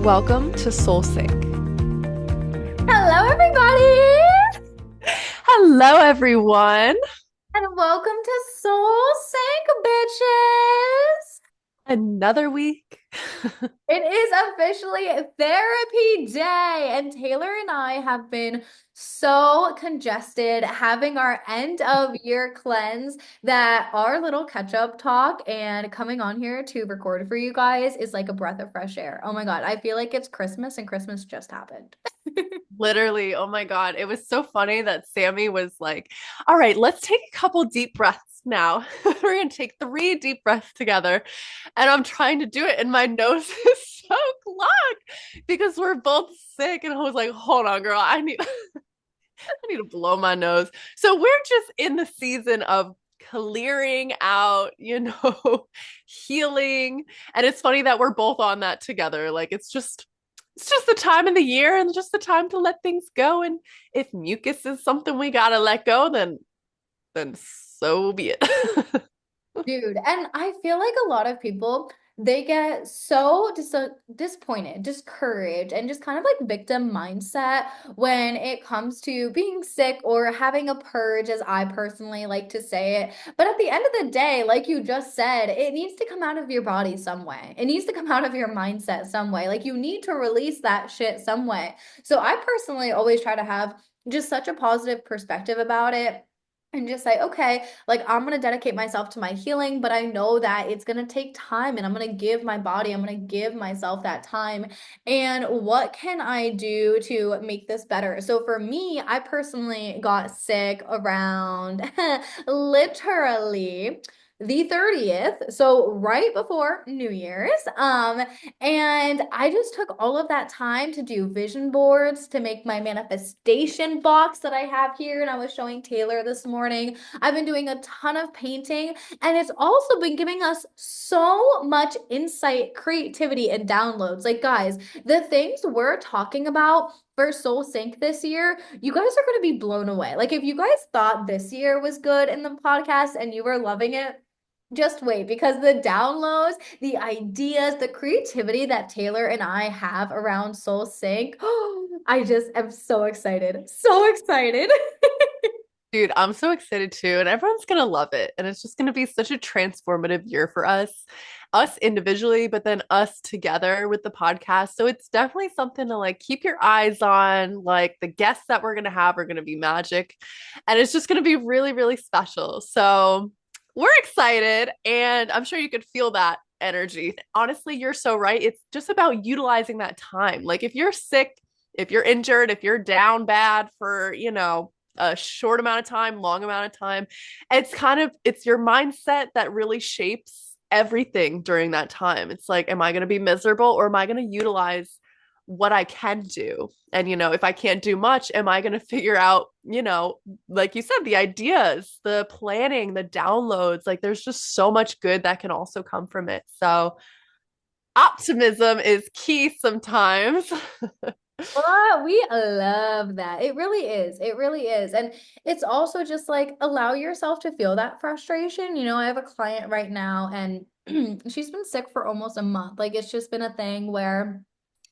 Welcome to Soul Sync. Hello, everybody, Hello, everyone. and welcome to Soul Sync, bitches. Another week. It is officially therapy day, and Taylor and I have been so congested having our end of year cleanse that our little catch up talk and coming on here to record for you guys is like a breath of fresh air. Oh my God, I feel like it's Christmas and Christmas just happened. Literally, oh my God. It was so funny that Sammy was like, all right, let's take a couple deep breaths now. We're going to take 3 deep breaths together. And I'm trying to do it, and my nose is so clogged because we're both sick. And I was like, hold on, girl. I need to blow my nose. So we're just in the season of clearing out, healing. And it's funny that we're both on that together. Like it's just the time of the year and just the time to let things go. And if mucus is something we gotta let go, then so be it. Dude, and I feel like a lot of people they get so disappointed, discouraged, and just kind of like victim mindset when it comes to being sick or having a purge, as I personally like to say it. But at the end of the day, like you just said, it needs to come out of your body some way. It needs to come out of your mindset some way. Like you need to release that shit some way. So I personally always try to have just such a positive perspective about it and just say, okay, like I'm going to dedicate myself to my healing, but I know that it's going to take time and I'm going to give my body, I'm going to give myself that time. And what can I do to make this better? So for me, I personally got sick around literally the 30th, so right before New Year's. And I just took all of that time to do vision boards, to make my manifestation box that I have here. And I was showing Taylor this morning. I've been doing a ton of painting, and it's also been giving us so much insight, creativity, and downloads. Like, guys, the things we're talking about for Soul Sync this year, you guys are going to be blown away. Like, if you guys thought this year was good in the podcast and you were loving it, just wait, because the downloads, the ideas, the creativity that Taylor and I have around Soul Sync, I just am so excited. So excited. Dude, I'm so excited too, and everyone's gonna love it. And it's just gonna be such a transformative year for us individually, but then us together with the podcast. So it's definitely something to like keep your eyes on. Like the guests that we're gonna have are gonna be magic, and it's just gonna be really, really special. So we're excited, and I'm sure you could feel that energy. Honestly, you're so right. It's just about utilizing that time. Like if you're sick, if you're injured, if you're down bad for, a short amount of time, long amount of time. It's your mindset that really shapes everything during that time. It's like, am I going to be miserable or am I going to utilize what I can do? And, if I can't do much, am I going to figure out, like you said, the ideas, the planning, the downloads? Like there's just so much good that can also come from it. So optimism is key sometimes. Oh, we love that. It really is. It really is. And it's also just like allow yourself to feel that frustration. You know, I have a client right now and she's been sick for almost a month. Like it's just been a thing where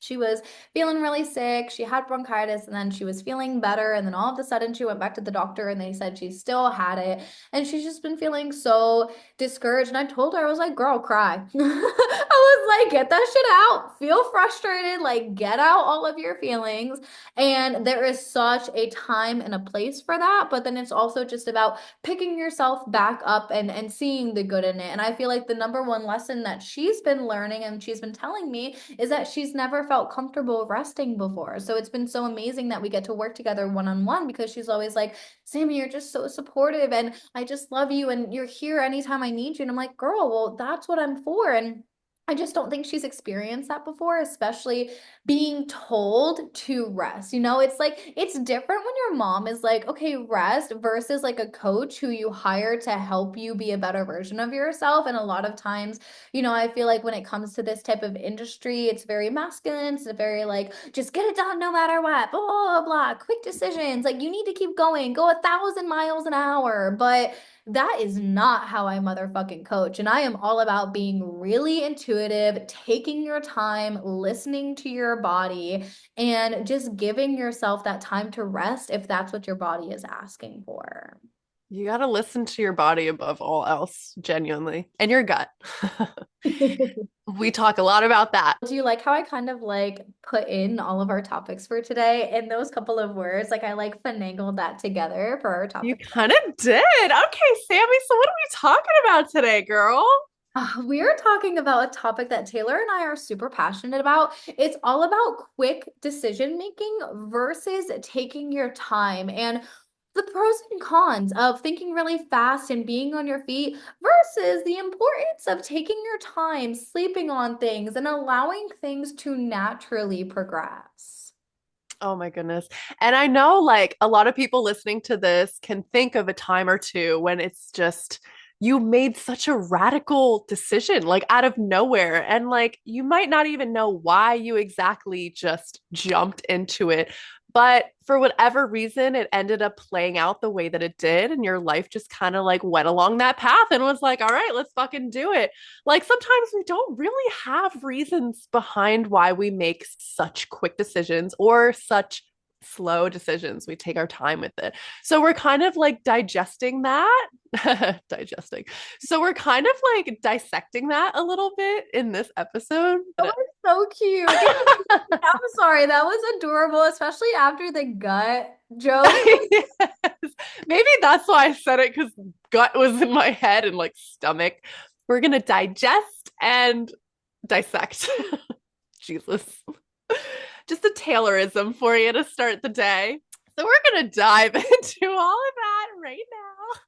she was feeling really sick. She had bronchitis and then she was feeling better. And then all of a sudden she went back to the doctor and they said she still had it. And she's just been feeling so discouraged. And I told her, I was like, girl, cry. I was like, get that shit out. Feel frustrated. Like, get out all of your feelings. And there is such a time and a place for that. But then it's also just about picking yourself back up and seeing the good in it. And I feel like the number one lesson that she's been learning and she's been telling me is that she's never felt comfortable resting before. So it's been so amazing that we get to work together one on one because she's always like, Sammy, you're just so supportive and I just love you and you're here anytime I need you. And I'm like, girl, well, that's what I'm for. And I just don't think she's experienced that before, especially being told to rest. You know, it's like it's different when your mom is like, okay, rest versus like a coach who you hire to help you be a better version of yourself. And a lot of times, I feel like when it comes to this type of industry, it's very masculine. It's very like, just get it done no matter what, blah, blah, blah, quick decisions. Like you need to keep going, go 1,000 miles an hour. But that is not how I motherfucking coach. And I am all about being really intuitive, taking your time, listening to your body, and just giving yourself that time to rest if that's what your body is asking for. You got to listen to your body above all else, genuinely, and your gut. We talk a lot about that. Do you like how I kind of like put in all of our topics for today in those couple of words? Like I like finagled that together for our You topic. kind of did. Okay, Sammy. So, what are we talking about today, girl? We are talking about a topic that Taylor and I are super passionate about. It's all about quick decision making versus taking your time and the pros and cons of thinking really fast and being on your feet versus the importance of taking your time, sleeping on things, and allowing things to naturally progress. Oh my goodness. And I know like a lot of people listening to this can think of a time or two when it's just you made such a radical decision like out of nowhere and like you might not even know why you exactly just jumped into it. But for whatever reason, it ended up playing out the way that it did. And your life just kind of like went along that path and was like, all right, let's fucking do it. Like sometimes we don't really have reasons behind why we make such quick decisions or such slow decisions. We take our time with it. So we're kind of like digesting that. Digesting. So we're kind of like dissecting that a little bit in this episode. That was so cute. I'm sorry, that was adorable, especially after the gut joke. Yes. Maybe that's why I said it because gut was in my head and like stomach. We're gonna digest and dissect. Jesus. Just a Taylorism for you to start the day. So we're gonna dive into all of that right now.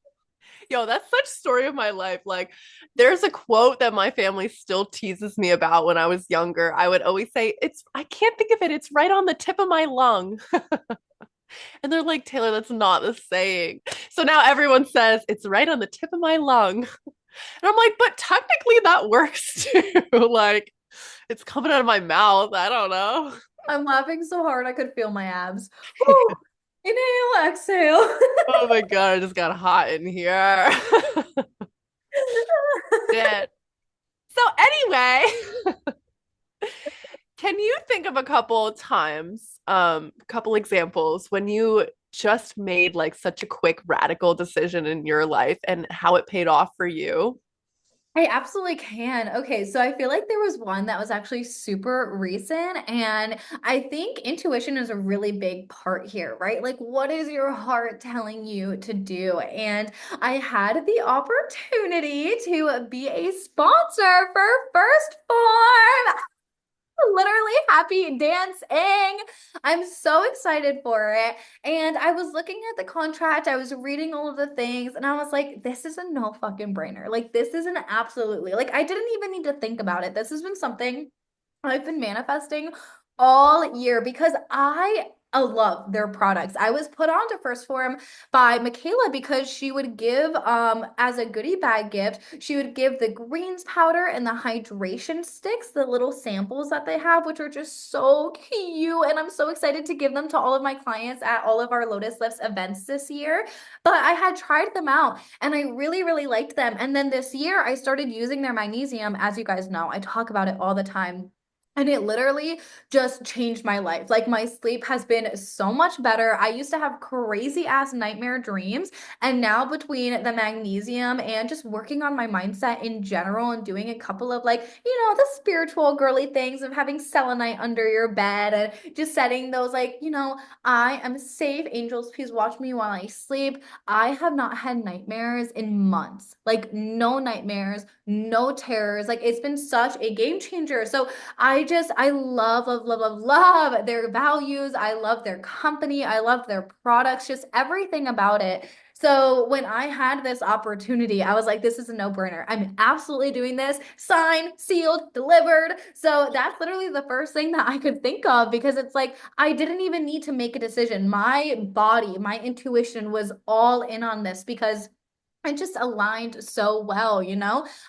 Yo, that's such story of my life. Like, there's a quote that my family still teases me about when I was younger. I would always say, "It's I can't think of it. It's right on the tip of my lung." And they're like, Taylor, that's not the saying. So now everyone says it's right on the tip of my lung. And I'm like, but technically that works too. Like, it's coming out of my mouth. I don't know. I'm laughing so hard I could feel my abs. Whew. Inhale, exhale. Oh my God, I just got hot in here. Shit. So, anyway, can you think of a couple times, a couple examples when you just made like such a quick radical decision in your life and how it paid off for you? I absolutely can. Okay, so I feel like there was one that was actually super recent, and I think intuition is a really big part here, right? Like, what is your heart telling you to do? And I had the opportunity to be a sponsor for First Form. Literally happy dancing. I'm so excited for it. And I was looking at the contract, I was reading all of the things, and I was like, this is a no fucking brainer. Like, this is an absolutely, like, I didn't even need to think about it. This has been something I've been manifesting all year because I love their products. I was put on to First Form by Michaela because she would give as a goodie bag gift, she would give the greens powder and the hydration sticks, the little samples that they have, which are just so cute. And I'm so excited to give them to all of my clients at all of our Lotus Lifts events this year. But I had tried them out and I really, really liked them. And then this year I started using their magnesium. As you guys know, I talk about it all the time. And it literally just changed my life. Like my sleep has been so much better. I used to have crazy ass nightmare dreams. And now between the magnesium and just working on my mindset in general and doing a couple of like, the spiritual girly things of having selenite under your bed and just setting those like, I am safe. Angels, please watch me while I sleep. I have not had nightmares in months. Like no nightmares, no terrors. Like it's been such a game changer. So I love, love, love, love, love their values. I love their company. I love their products, just everything about it. So when I had this opportunity, I was like, this is a no-brainer. I'm absolutely doing this. Signed, sealed, delivered. So that's literally the first thing that I could think of because it's like I didn't even need to make a decision. My body, my intuition was all in on this because it just aligned so well.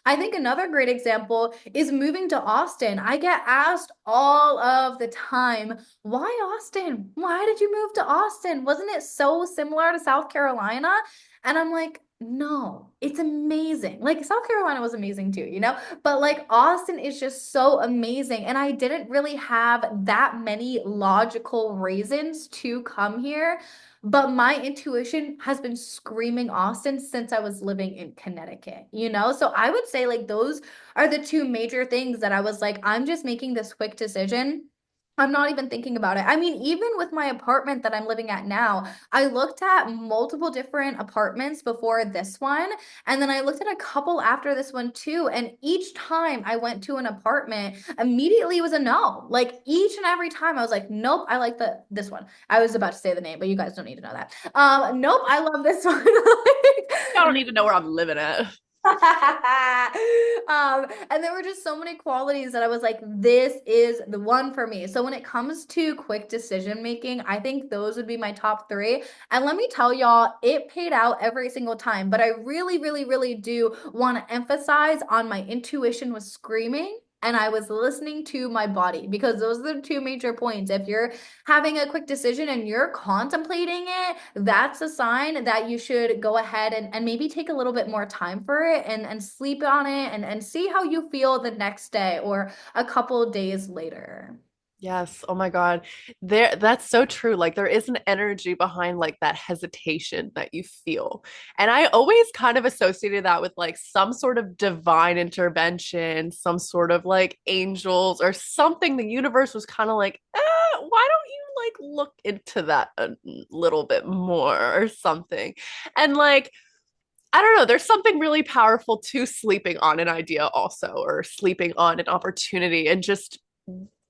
I think another great example is moving to Austin. I get asked all of the time, why Austin? Why did you move to Austin? Wasn't it so similar to South Carolina? And I'm like, No, it's amazing. Like South Carolina was amazing too, But like Austin is just so amazing. And I didn't really have that many logical reasons to come here. But my intuition has been screaming Austin since I was living in Connecticut? So I would say like those are the two major things that I was like, I'm just making this quick decision. I'm not even thinking about it. I mean, even with my apartment that I'm living at now, I looked at multiple different apartments before this one, and then I looked at a couple after this one too. And each time I went to an apartment, immediately was a no. Like each and every time I was like, nope, I like this one. I was about to say the name, but you guys don't need to know that. Nope, I love this one. I don't Like, need to know where I'm living at. and there were just so many qualities that I was like, this is the one for me. So when it comes to quick decision making, I think those would be my top three. And let me tell y'all, it paid out every single time. But I really, really, really do want to emphasize on my intuition was screaming. And I was listening to my body because those are the two major points. If you're having a quick decision and you're contemplating it, that's a sign that you should go ahead and maybe take a little bit more time for it and sleep on it and see how you feel the next day or a couple days later. Yes. Oh my God. That's so true. Like there is an energy behind like that hesitation that you feel. And I always kind of associated that with like some sort of divine intervention, some sort of like angels or something. The universe was kind of like, why don't you like look into that a little bit more or something? And like I don't know, there's something really powerful to sleeping on an idea also, or sleeping on an opportunity and just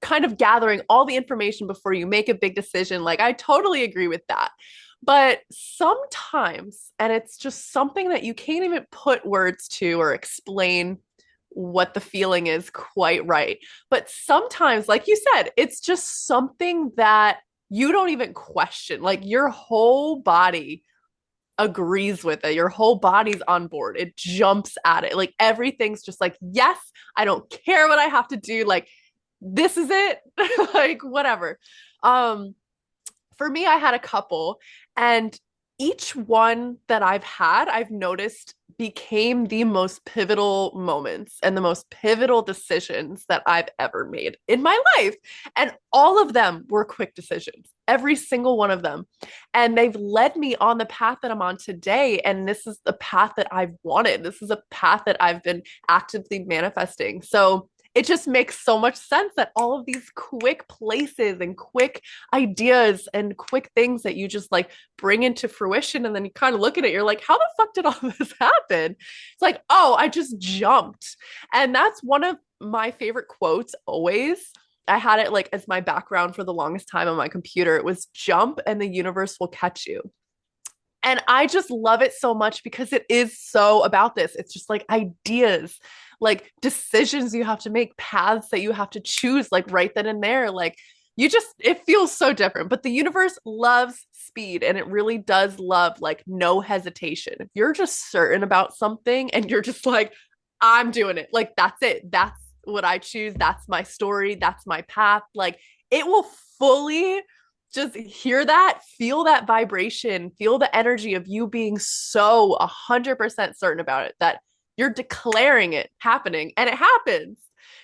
kind of gathering all the information before you make a big decision. Like, I totally agree with that. But sometimes, and it's just something that you can't even put words to or explain what the feeling is quite right. But sometimes, like you said, it's just something that you don't even question. Like, your whole body agrees with it. Your whole body's on board. It jumps at it. Like everything's just like, yes, I don't care what I have to do. Like, this is it. Like, whatever. Um, for me, I had a couple, and each one that I've had, I've noticed became the most pivotal moments and the most pivotal decisions that I've ever made in my life. And all of them were quick decisions, every single one of them. And they've led me on the path that I'm on today. And this is the path that I've wanted. This is a path that I've been actively manifesting. So, it just makes so much sense that all of these quick places and quick ideas and quick things that you just like bring into fruition and then you kind of look at it, you're like, how the fuck did all this happen? It's like, oh, I just jumped. And that's one of my favorite quotes always. I had it like as my background for the longest time on my computer. It was jump and the universe will catch you. And I just love it so much because it is so about this. It's just like ideas, like decisions you have to make, paths that you have to choose, like right then and there. Like you just, it feels so different. But the universe loves speed and it really does love like no hesitation. If you're just certain about something and you're just like, I'm doing it, like that's it. That's what I choose. That's my story. That's my path. Like it will fully just hear that, feel that vibration, feel the energy of you being so 100% certain about it that you're declaring it happening and it happens.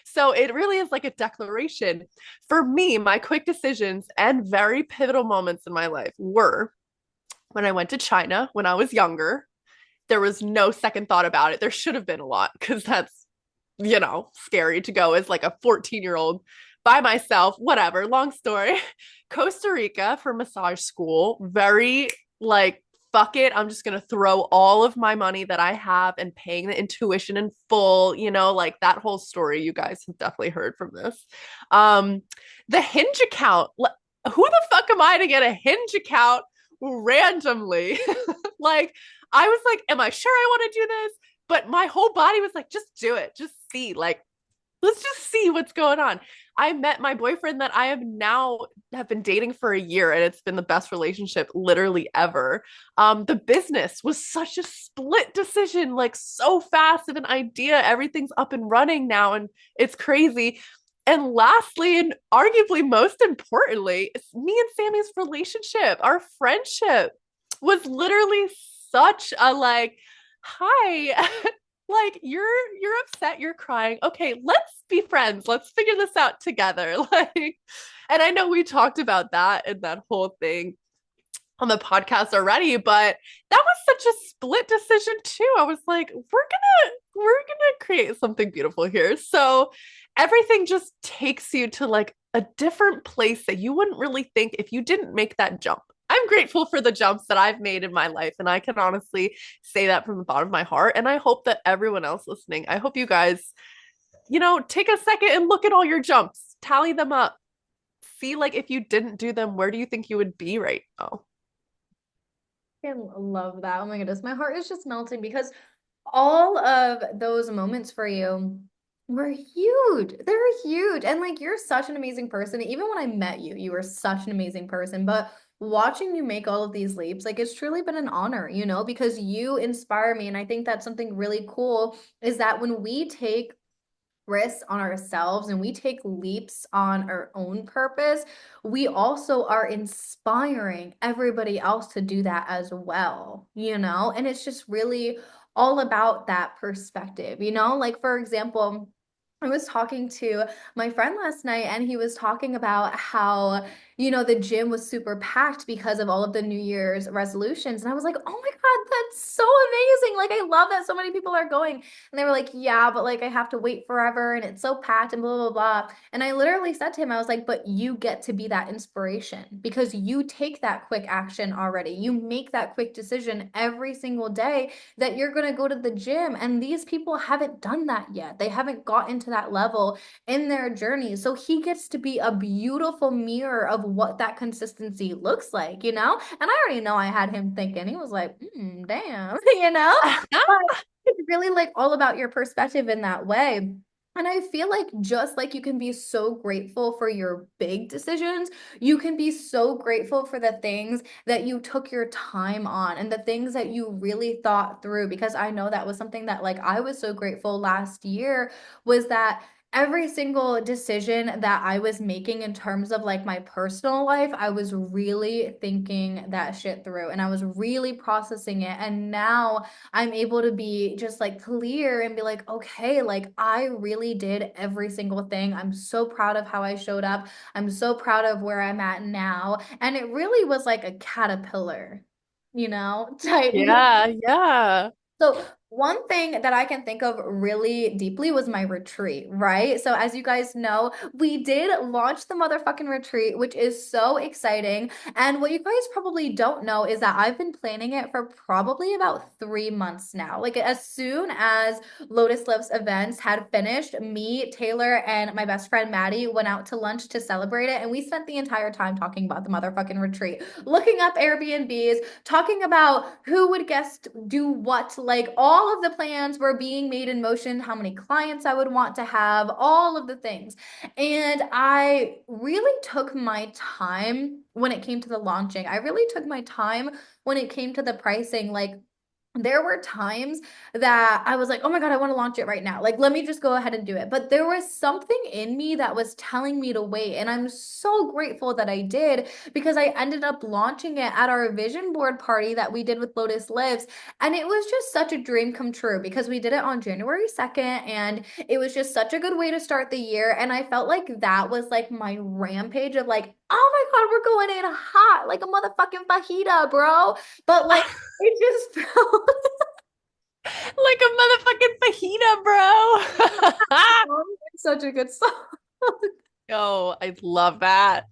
So it really is like a declaration. For me, my quick decisions and very pivotal moments in my life were when I went to China when I was younger. There was no second thought about it. There should have been a lot because that's, scary to go as like a 14-year-old by myself, whatever, long story. Costa Rica for massage school, very like, fuck it. I'm just going to throw all of my money that I have and paying the intuition in full, like that whole story. You guys have definitely heard from this. Um, the Hinge account. Who the fuck am I to get a Hinge account randomly? Like, I was like, am I sure I want to do this? But my whole body was like, just do it. Just see. Like, let's just see what's going on. I met my boyfriend that I have been dating for a year and it's been the best relationship literally ever. The business was such a split decision, like so fast of an idea. Everything's up and running now and it's crazy. And lastly, and arguably most importantly, it's me and Sammy's relationship. Our friendship was literally such a like, hi, like you're upset, you're crying. Okay, let's be friends. Let's figure this out together. Like, and I know we talked about that and that whole thing on the podcast already, but that was such a split decision too. I was like, we're gonna create something beautiful here. So everything just takes you to like a different place that you wouldn't really think if you didn't make that jump. I'm grateful for the jumps that I've made in my life, and I can honestly say that from the bottom of my heart. And I hope that everyone else listening, I hope you guys, take a second and look at all your jumps, tally them up, see like if you didn't do them, where do you think you would be right now? I love that. Oh my goodness, my heart is just melting because all of those moments for you were huge. They're huge. And like you're such an amazing person. Even when I met you, you were such an amazing person. But watching you make all of these leaps, like it's truly been an honor, because you inspire me. And I think that's something really cool is that when we take risks on ourselves and we take leaps on our own purpose, we also are inspiring everybody else to do that as well. And it's just really all about that perspective. Like, for example, I was talking to my friend last night and he was talking about how the gym was super packed because of all of the New Year's resolutions. And I was like, oh my God, that's so amazing. Like, I love that so many people are going. And they were like, yeah, but like I have to wait forever and it's so packed and blah, blah, blah. And I literally said to him, I was like, but you get to be that inspiration because you take that quick action already. You make that quick decision every single day that you're going to go to the gym. And these people haven't done that yet. They haven't gotten to that level in their journey. So he gets to be a beautiful mirror of what that consistency looks like. And I already know I had him thinking, he was like, damn, But it's really like all about your perspective in that way. And I feel like just like you can be so grateful for your big decisions, you can be so grateful for the things that you took your time on and the things that you really thought through. Because I know that was something that like I was so grateful last year was that every single decision that I was making in terms of like my personal life, I was really thinking that shit through and I was really processing it. And now I'm able to be just like clear and be like, okay, like I really did every single thing. I'm so proud of how I showed up. I'm so proud of where I'm at now. And it really was like a caterpillar, type move. Yeah, yeah. So one thing that I can think of really deeply was my retreat, right? So as you guys know, we did launch the motherfucking retreat, which is so exciting. And what you guys probably don't know is that I've been planning it for probably about 3 months now. Like as soon as Lotus Lips events had finished, me, Taylor, and my best friend Maddie went out to lunch to celebrate it. And we spent the entire time talking about the motherfucking retreat, looking up Airbnbs, talking about who would guest do what, like all of the plans were being made in motion, how many clients I would want to have, all of the things. And I really took my time when it came to the launching. I really took my time when it came to the pricing. Like, there were times that I was like, oh my God, I want to launch it right now. Like, let me just go ahead and do it. But there was something in me that was telling me to wait. And I'm so grateful that I did because I ended up launching it at our vision board party that we did with Lotus Lives. And it was just such a dream come true because we did it on January 2nd. And it was just such a good way to start the year. And I felt like that was like my rampage of like, oh my God, we're going in hot like a motherfucking fajita, bro. But like, it just felt Like a motherfucking fajita, bro. it's such a good song. Oh, I love that.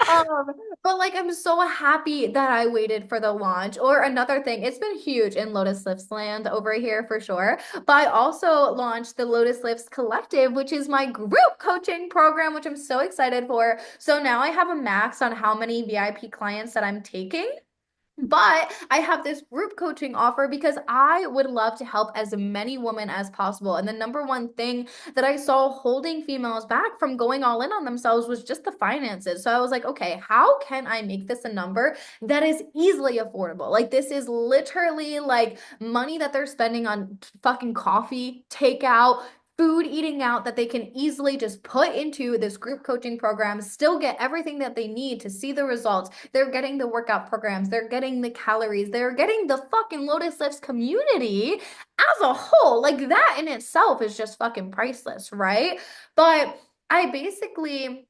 Um, but like I'm so happy that I waited for the launch. Or another thing, it's been huge in Lotus Lifts land over here for sure. But I also launched the Lotus Lifts Collective, which is my group coaching program, which I'm so excited for. So now I have a max on how many VIP clients that I'm taking. But I have this group coaching offer because I would love to help as many women as possible. And the number one thing that I saw holding females back from going all in on themselves was just the finances. So I was like, okay, how can I make this a number that is easily affordable? Like, this is literally like money that they're spending on fucking coffee, takeout, food eating out that they can easily just put into this group coaching program, still get everything that they need to see the results. They're getting the workout programs, they're getting the calories, they're getting the fucking Lotus Lifts community as a whole. Like that in itself is just fucking priceless, right? But I basically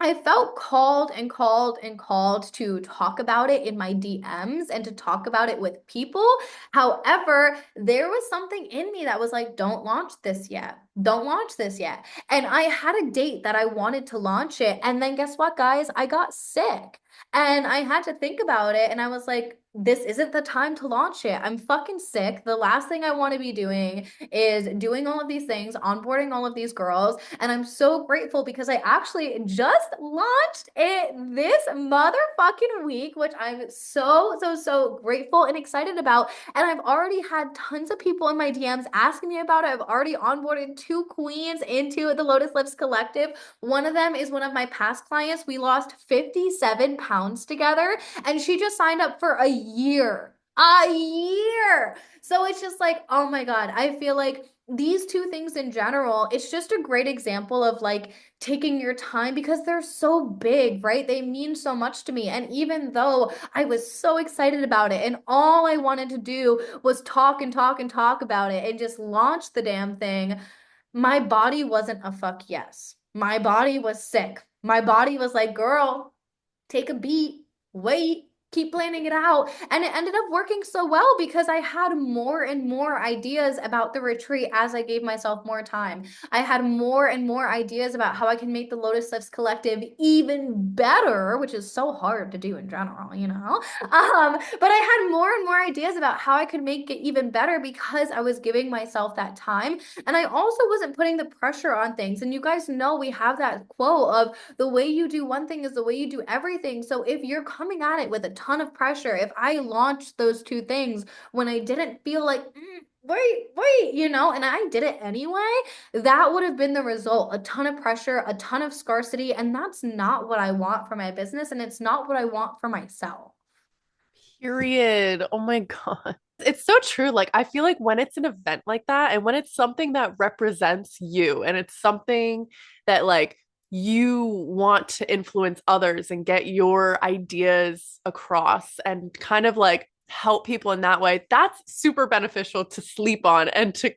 I felt called and called and called to talk about it in my DMs and to talk about it with people. However, there was something in me that was like, don't launch this yet. Don't launch this yet. And I had a date that I wanted to launch it. And then guess what, guys? I got sick. And I had to think about it. And I was like, this isn't the time to launch it. I'm fucking sick. The last thing I want to be doing is doing all of these things, onboarding all of these girls. And I'm so grateful because I actually just launched it this motherfucking week, which I'm so, so, so grateful and excited about. And I've already had tons of people in my DMs asking me about it. I've already onboarded two queens into the Lotus Lifts Collective. One of them is one of my past clients. We lost 57 pounds together, and she just signed up for a year. A year. So it's just like, oh my God, I feel like these two things in general, it's just a great example of like taking your time because they're so big, right? They mean so much to me. And even though I was so excited about it and all I wanted to do was talk and talk and talk about it and just launch the damn thing, my body wasn't a fuck yes. My body was sick. My body was like, girl, take a beat, wait, keep planning it out. And it ended up working so well because I had more and more ideas about the retreat as I gave myself more time. I had more and more ideas about how I can make the Lotus Lifts Collective even better, which is so hard to do in general, you know? But I had more and more ideas about how I could make it even better because I was giving myself that time. And I also wasn't putting the pressure on things. And you guys know we have that quote of the way you do one thing is the way you do everything. So if you're coming at it with a ton of pressure, if I launched those two things when I didn't feel like, wait, you know, and I did it anyway, that would have been the result. A ton of pressure, a ton of scarcity. And that's not what I want for my business. And it's not what I want for myself. Period. Oh my God. It's so true. Like, I feel like when it's an event like that, and when it's something that represents you, and it's something that, like, you want to influence others and get your ideas across and kind of like help people in that way, that's super beneficial to sleep on and to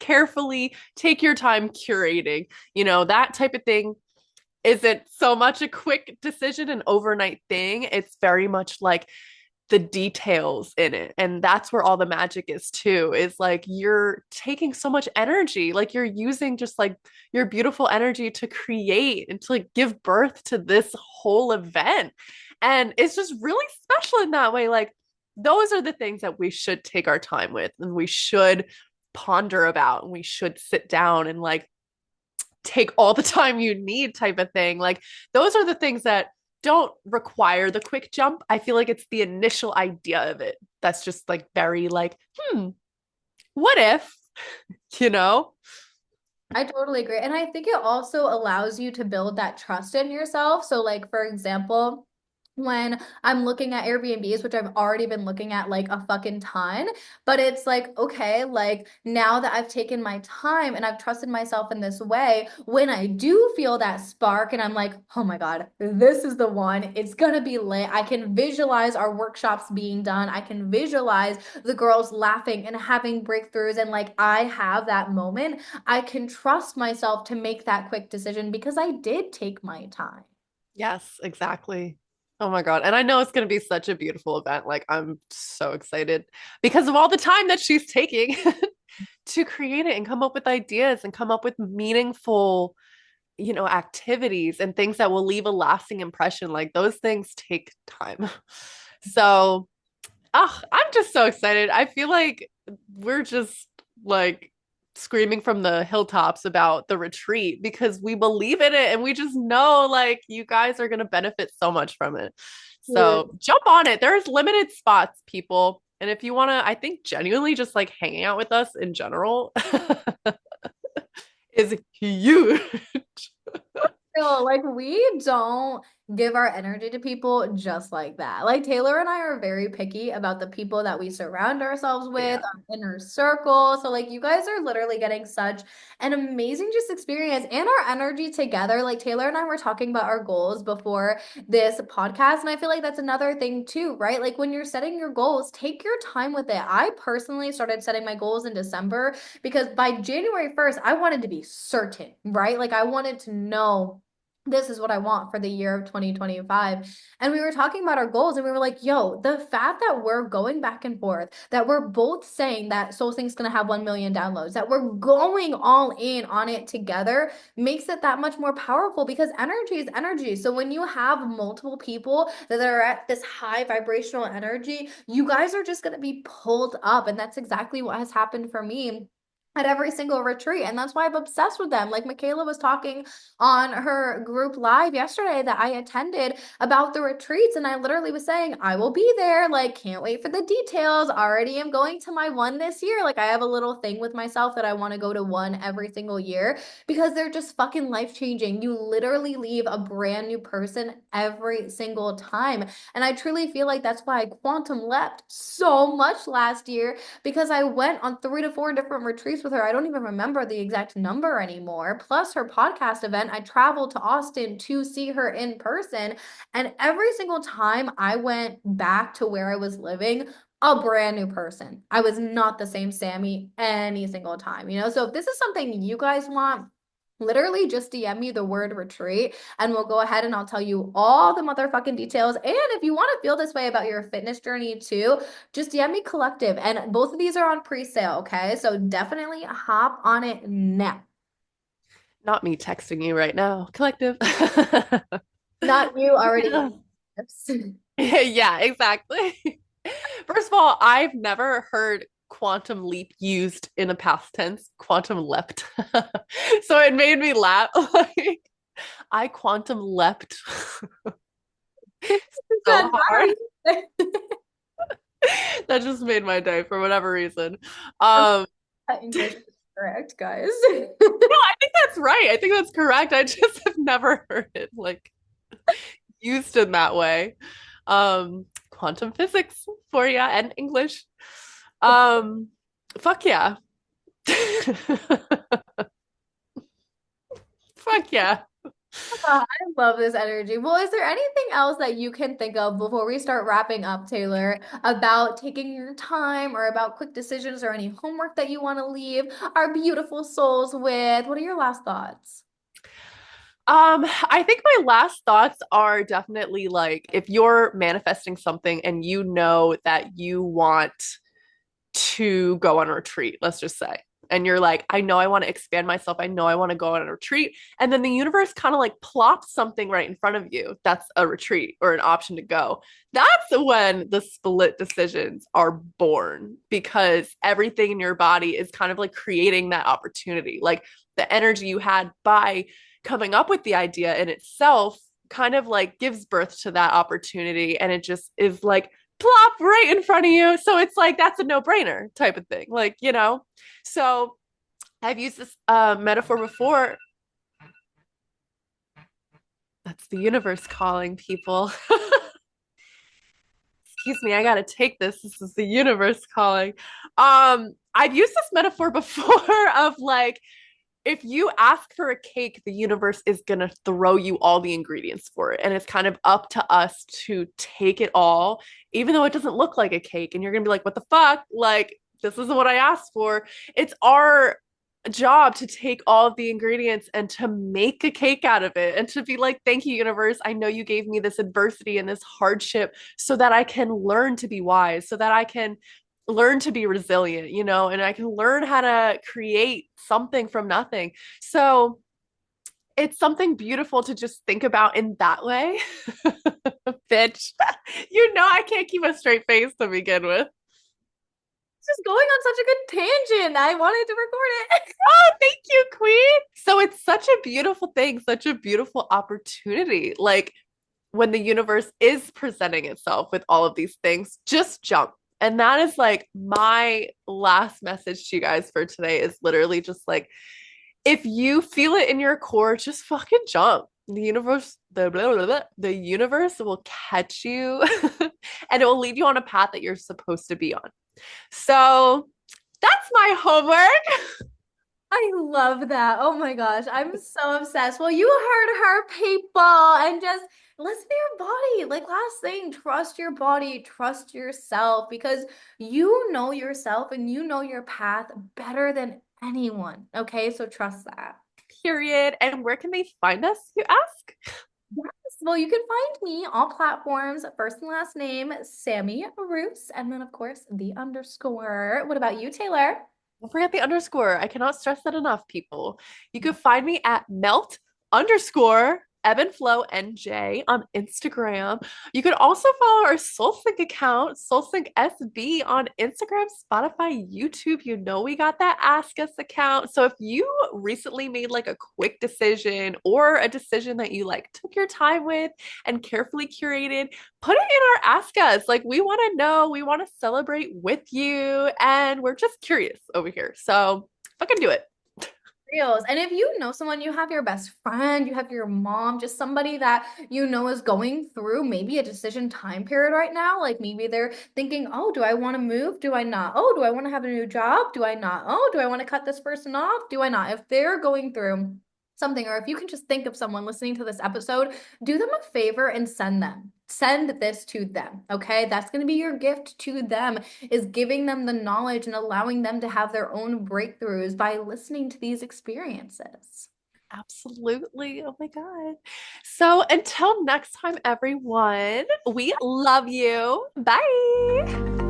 carefully take your time curating. That type of thing isn't so much a quick decision, an overnight thing. It's very much like the details in it. And that's where all the magic is too, is like you're taking so much energy, like you're using just like your beautiful energy to create and to like give birth to this whole event. And it's just really special in that way. Like those are the things that we should take our time with and we should ponder about and we should sit down and like take all the time you need type of thing. Like those are the things that don't require the quick jump. I feel like it's the initial idea of it that's just like very like, what if, you know? I totally agree. And I think it also allows you to build that trust in yourself. So, like, for example, when I'm looking at Airbnbs, which I've already been looking at like a fucking ton, but it's like, okay, like now that I've taken my time and I've trusted myself in this way, when I do feel that spark and I'm like, oh my God, this is the one, it's gonna be lit. I can visualize our workshops being done. I can visualize the girls laughing and having breakthroughs. And like, I have that moment. I can trust myself to make that quick decision because I did take my time. Yes, exactly. Oh my God. And I know it's going to be such a beautiful event. Like, I'm so excited because of all the time that she's taking to create it and come up with ideas and come up with meaningful, activities and things that will leave a lasting impression. Like, those things take time. So, I'm just so excited. I feel like we're just like screaming from the hilltops about the retreat because we believe in it and we just know like you guys are going to benefit so much from it. So jump on it. There's limited spots, people. And if you want to, I think genuinely just like hanging out with us in general is huge. Like we don't give our energy to people just like that. Like Taylor and I are very picky about the people that we surround ourselves with, Yeah. our inner circle. So like you guys are literally getting such an amazing just experience and our energy together. Like Taylor and I were talking about our goals before this podcast, and I feel like that's another thing too, right? Like when you're setting your goals, take your time with it. I personally started setting my goals in December because by January 1st, I wanted to be certain, right? Like I wanted to know this is what I want for the year of 2025. And we were talking about our goals and we were like, yo, the fact that we're going back and forth, that we're both saying that Soul Sync's gonna have 1 million downloads, that we're going all in on it together makes it that much more powerful because energy is energy. So when you have multiple people that are at this high vibrational energy, you guys are just gonna be pulled up. And that's exactly what has happened for me at every single retreat. And that's why I'm obsessed with them. Like Michaela was talking on her group live yesterday that I attended about the retreats. And I literally was saying, I will be there. Like, can't wait for the details. Already am going to my one this year. Like, I have a little thing with myself that I want to go to one every single year because they're just fucking life changing. You literally leave a brand new person every single time. And I truly feel like that's why I quantum leapt so much last year because I went on 3 to 4 different retreats with her. I don't even remember the exact number anymore. Plus her podcast event, I traveled to Austin to see her in person. And every single time I went back to where I was living, a brand new person. I was not the same Sammy any single time, you know? So if this is something you guys want, literally just DM me the word retreat and we'll go ahead and I'll tell you all the motherfucking details. And if you want to feel this way about your fitness journey too, just DM me collective. And both of these are on pre-sale, okay? So definitely hop on it now. Not me texting you right now. Collective. Not you already. Yeah. Yeah, exactly. First of all, I've never heard quantum leap used in a past tense, quantum leapt. So it made me laugh. Like I quantum leapt so Done. hard. That just made my day for whatever reason. Um, English is correct, guys. no, I think that's right. I think that's correct. I just have never heard it like used in that way. Quantum physics for you and English. Um, fuck yeah. Fuck yeah. I love this energy. Well, is there anything else that you can think of before we start wrapping up, Taylor, about taking your time or about quick decisions or any homework that you want to leave our beautiful souls with? What are your last thoughts? I think my last thoughts are definitely like if you're manifesting something and you know that you want to go on a retreat, let's just say. And you're like, I know I want to expand myself. I know I want to go on a retreat. And then the universe kind of like plops something right in front of you. That's a retreat or an option to go. That's when the split decisions are born because everything in your body is kind of like creating that opportunity. Like the energy you had by coming up with the idea in itself kind of like gives birth to that opportunity. And it just is like, plop right in front of you. So it's like that's a no-brainer type of thing. Like, you know. So I've used this metaphor before. That's the universe calling people. Excuse me, I gotta take this. This is the universe calling. I've used this metaphor before of like if you ask for a cake, the universe is going to throw you all the ingredients for it. And it's kind of up to us to take it all, even though it doesn't look like a cake. And you're going to be like, what the fuck? Like, this isn't what I asked for. It's our job to take all of the ingredients and to make a cake out of it and to be like, thank you, universe. I know you gave me this adversity and this hardship so that I can learn to be wise, so that I can learn to be resilient, you know, and I can learn how to create something from nothing. So it's something beautiful to just think about in that way. Bitch, you know, I can't keep a straight face to begin with. Just going on such a good tangent. I wanted to record it. Oh, thank you, Queen. So it's such a beautiful thing, such a beautiful opportunity. Like when the universe is presenting itself with all of these things, just jump. And that is like my last message to you guys for today is literally just like, if you feel it in your core, just fucking jump. the universe, the universe will catch you and it will lead you on a path that you're supposed to be on. So that's my homework. I love that. Oh my gosh, I'm so obsessed. Well, you heard her, people, and just listen to your body. Like last thing, trust your body, trust yourself because you know yourself and you know your path better than anyone. Okay, so trust that. Period. And where can they find us, you ask? Yes. Well, you can find me all platforms, first and last name, Sammy Roos, and then of course the underscore. What about you, Taylor? Don't forget the underscore. I cannot stress that enough, people. You can find me at melt underscore ebb and flow NJ on Instagram. You can also follow our SoulSync account, SoulSync SB on Instagram, Spotify, YouTube. You know we got that Ask Us account. So if you recently made like a quick decision or a decision that you like took your time with and carefully curated, put it in our Ask Us. Like, we want to know, we want to celebrate with you, and we're just curious over here. So, fucking do it. Reels. And if you know someone, you have your best friend, you have your mom, just somebody that you know is going through maybe a decision time period right now. Like maybe they're thinking, oh, do I want to move? Do I not? Oh, do I want to have a new job? Do I not? Oh, do I want to cut this person off? Do I not? If they're going through something, or if you can just think of someone listening to this episode, do them a favor and send this to them. Okay, that's going to be your gift to them, is giving them the knowledge and allowing them to have their own breakthroughs by listening to these experiences. Absolutely. Oh my God. So, until next time, everyone, we love you. Bye.